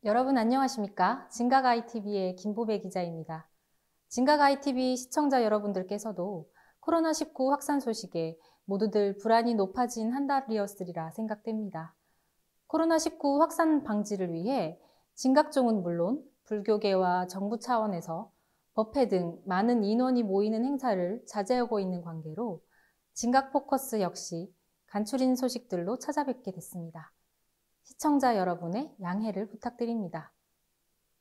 여러분 안녕하십니까? 진각ITV의 김보배 기자입니다. 진각ITV 시청자 여러분들께서도 코로나19 확산 소식에 모두들 불안이 높아진 한 달이었으리라 생각됩니다. 코로나19 확산 방지를 위해 진각종은 물론 불교계와 정부 차원에서 법회 등 많은 인원이 모이는 행사를 자제하고 있는 관계로 진각포커스 역시 간추린 소식들로 찾아뵙게 됐습니다. 시청자 여러분의 양해를 부탁드립니다.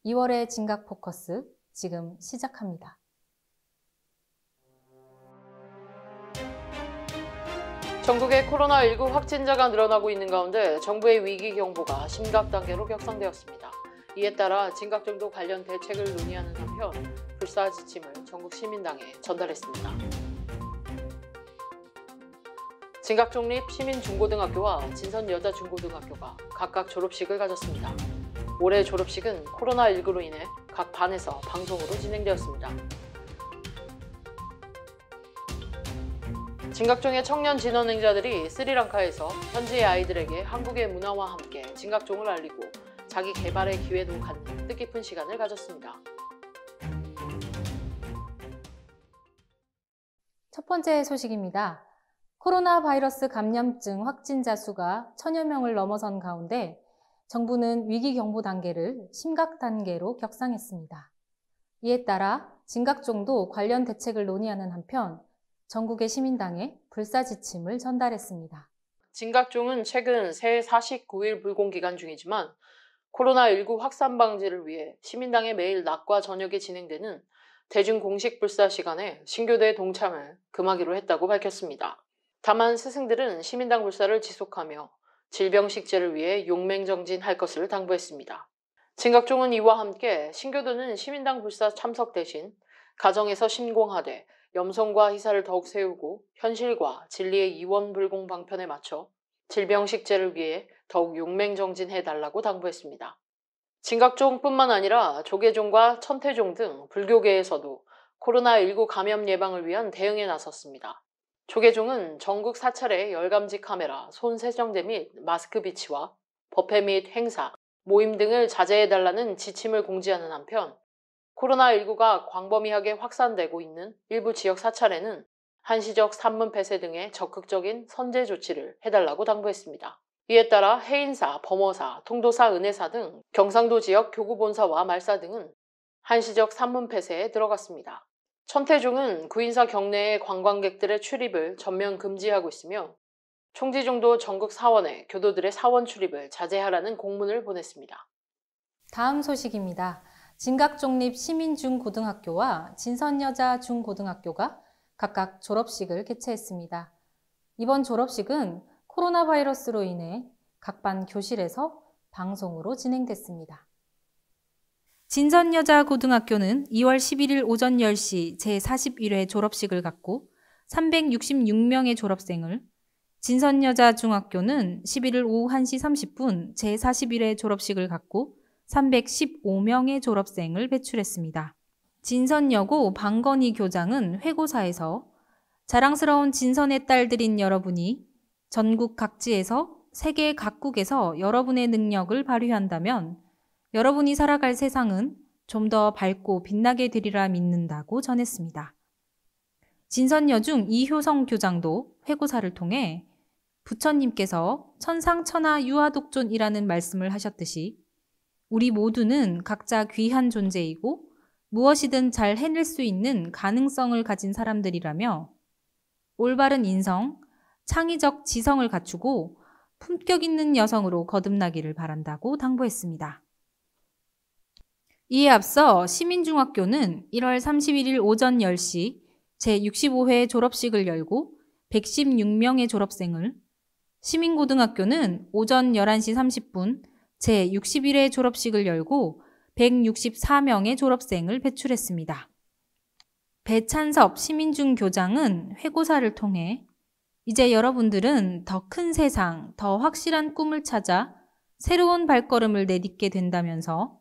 2월의 진각포커스 지금 시작합니다. 전국의 코로나19 확진자가 늘어나고 있는 가운데 정부의 위기 경보가 심각 단계로 격상되었습니다. 이에 따라 진각종도 관련 대책을 논의하는 한편 불사 지침을 전국 시민당에 전달했습니다. 진각종립 시민중고등학교와 진선여자중고등학교가 각각 졸업식을 가졌습니다. 올해 졸업식은 코로나19로 인해 각 반에서 방송으로 진행되었습니다. 진각종의 청년 진언행자들이 스리랑카에서 현지의 아이들에게 한국의 문화와 함께 진각종을 알리고 자기 개발의 기회도 갖는 뜻깊은 시간을 가졌습니다. 첫 번째 소식입니다. 코로나 바이러스 감염증 확진자 수가 1000여 명을 넘어선 가운데 정부는 위기 경보 단계를 심각 단계로 격상했습니다. 이에 따라 진각종도 관련 대책을 논의하는 한편 전국의 시민당에 불사 지침을 전달했습니다. 진각종은 최근 새해 49일 불공 기간 중이지만 코로나19 확산 방지를 위해 시민당에 매일 낮과 저녁에 진행되는 대중 공식 불사 시간에 신교대 동참을 금하기로 했다고 밝혔습니다. 다만 스승들은 시민당 불사를 지속하며 질병식재를 위해 용맹정진할 것을 당부했습니다. 진각종은 이와 함께 신교도는 시민당 불사 참석 대신 가정에서 신공하되 염성과 희사를 더욱 세우고 현실과 진리의 이원불공 방편에 맞춰 질병식재를 위해 더욱 용맹정진해달라고 당부했습니다. 진각종뿐만 아니라 조계종과 천태종 등 불교계에서도 코로나19 감염 예방을 위한 대응에 나섰습니다. 조계종은 전국 사찰의 열감지 카메라, 손 세정제 및 마스크 비치와 법회 및 행사, 모임 등을 자제해달라는 지침을 공지하는 한편 코로나19가 광범위하게 확산되고 있는 일부 지역 사찰에는 한시적 산문 폐쇄 등의 적극적인 선제 조치를 해달라고 당부했습니다. 이에 따라 해인사, 범어사, 통도사, 은혜사 등 경상도 지역 교구본사와 말사 등은 한시적 산문 폐쇄에 들어갔습니다. 천태종은 구인사 경내의 관광객들의 출입을 전면 금지하고 있으며 총지종도 전국 사원에 교도들의 사원 출입을 자제하라는 공문을 보냈습니다. 다음 소식입니다. 진각종립 시민중고등학교와 진선여자중고등학교가 각각 졸업식을 개최했습니다. 이번 졸업식은 코로나 바이러스로 인해 각 반 교실에서 방송으로 진행됐습니다. 진선여자고등학교는 2월 11일 오전 10시 제41회 졸업식을 갖고 366명의 졸업생을, 진선여자중학교는 11일 오후 1시 30분 제41회 졸업식을 갖고 315명의 졸업생을 배출했습니다. 진선여고 방건희 교장은 회고사에서 자랑스러운 진선의 딸들인 여러분이 전국 각지에서 세계 각국에서 여러분의 능력을 발휘한다면 여러분이 살아갈 세상은 좀 더 밝고 빛나게 되리라 믿는다고 전했습니다. 진선여중 이효성 교장도 회고사를 통해 부처님께서 천상천하 유아독존이라는 말씀을 하셨듯이 우리 모두는 각자 귀한 존재이고 무엇이든 잘 해낼 수 있는 가능성을 가진 사람들이라며 올바른 인성, 창의적 지성을 갖추고 품격 있는 여성으로 거듭나기를 바란다고 당부했습니다. 이에 앞서 시민중학교는 1월 31일 오전 10시 제65회 졸업식을 열고 116명의 졸업생을, 시민고등학교는 오전 11시 30분 제61회 졸업식을 열고 164명의 졸업생을 배출했습니다. 배찬섭 시민중교장은 회고사를 통해 이제 여러분들은 더 큰 세상, 더 확실한 꿈을 찾아 새로운 발걸음을 내딛게 된다면서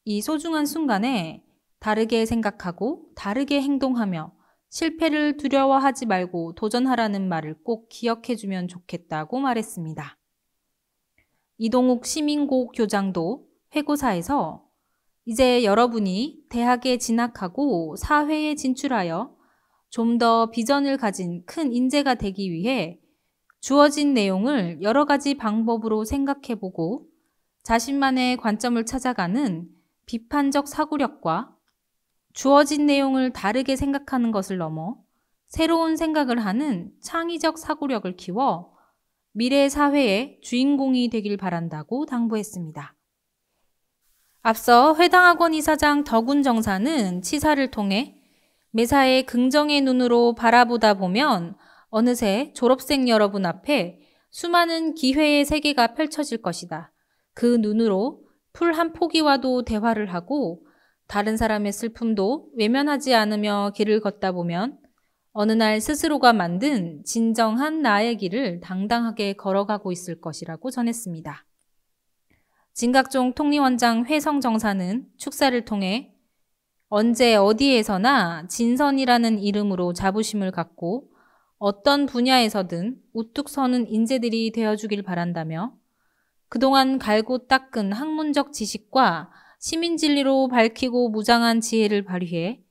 이 소중한 순간에 다르게 생각하고 다르게 행동하며 실패를 두려워하지 말고 도전하라는 말을 꼭 기억해주면 좋겠다고 말했습니다. 이동욱 시민고 교장도 회고사에서 이제 여러분이 대학에 진학하고 사회에 진출하여 좀 더 비전을 가진 큰 인재가 되기 위해 주어진 내용을 여러 가지 방법으로 생각해보고 자신만의 관점을 찾아가는 비판적 사고력과 주어진 내용을 다르게 생각하는 것을 넘어 새로운 생각을 하는 창의적 사고력을 키워 미래 사회의 주인공이 되길 바란다고 당부했습니다. 앞서 회당학원 이사장 덕운 정사는 치사를 통해 매사에 긍정의 눈으로 바라보다 보면 어느새 졸업생 여러분 앞에 수많은 기회의 세계가 펼쳐질 것이다. 그 눈으로 풀 한 포기와도 대화를 하고 다른 사람의 슬픔도 외면하지 않으며 길을 걷다 보면 어느 날 스스로가 만든 진정한 나의 길을 당당하게 걸어가고 있을 것이라고 전했습니다. 진각종 통리원장 회성정사는 축사를 통해 언제 어디에서나 진선이라는 이름으로 자부심을 갖고 어떤 분야에서든 우뚝 서는 인재들이 되어주길 바란다며 그동안 갈고 닦은 학문적 지식과 시민진리로 밝히고 무장한 지혜를 발휘해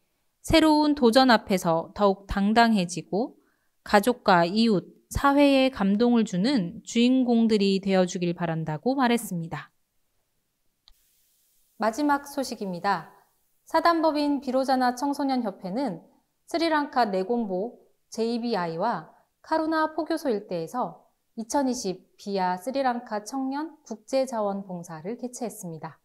새로운 도전 앞에서 더욱 당당해지고 가족과 이웃, 사회에 감동을 주는 주인공들이 되어주길 바란다고 말했습니다. 마지막 소식입니다. 사단법인 비로자나 청소년협회는 스리랑카 네곰보 JBI와 카루나 포교소 일대에서 2020 비아 스리랑카 청년 국제자원봉사를 개최했습니다.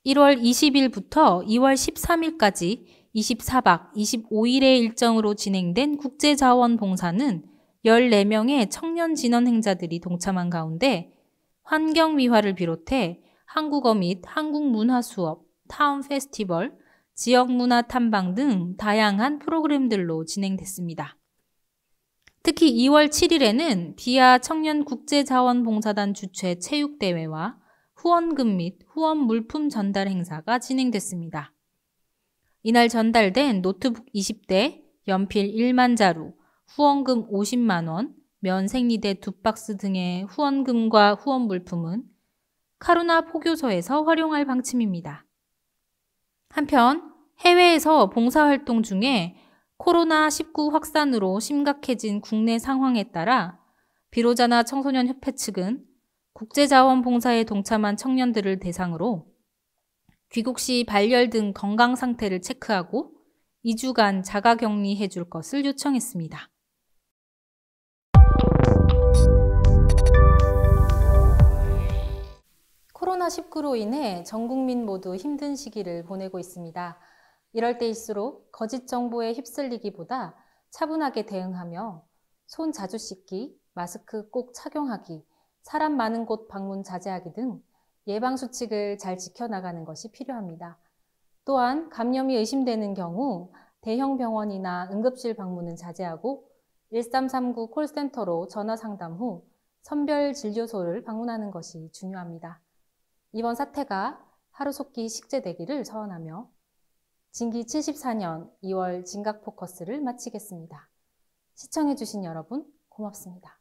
1월 20일부터 2월 13일까지 24박 25일의 일정으로 진행된 국제자원봉사는 14명의 청년 진원 행자들이 동참한 가운데 환경미화를 비롯해 한국어 및 한국문화 수업, 타운 페스티벌, 지역문화 탐방 등 다양한 프로그램들로 진행됐습니다. 특히 2월 7일에는 비아 청년국제자원봉사단 주최 체육대회와 후원금 및 후원 물품 전달 행사가 진행됐습니다. 이날 전달된 노트북 20대, 연필 1만 자루, 후원금 50만 원, 면 생리대 2박스 등의 후원금과 후원 물품은 카루나 포교소에서 활용할 방침입니다. 한편 해외에서 봉사활동 중에 코로나19 확산으로 심각해진 국내 상황에 따라 비로자나 청소년협회 측은 국제자원봉사에 동참한 청년들을 대상으로 귀국 시 발열 등 건강 상태를 체크하고 2주간 자가격리해 줄 것을 요청했습니다. 코로나19로 인해 전 국민 모두 힘든 시기를 보내고 있습니다. 이럴 때일수록 거짓 정보에 휩쓸리기보다 차분하게 대응하며 손 자주 씻기, 마스크 꼭 착용하기, 사람 많은 곳 방문 자제하기 등 예방수칙을 잘 지켜나가는 것이 필요합니다. 또한 감염이 의심되는 경우 대형 병원이나 응급실 방문은 자제하고 1339 콜센터로 전화 상담 후 선별진료소를 방문하는 것이 중요합니다. 이번 사태가 하루속히 식재되기를 소원하며 진기 74년 2월 진각포커스를 마치겠습니다. 시청해주신 여러분 고맙습니다.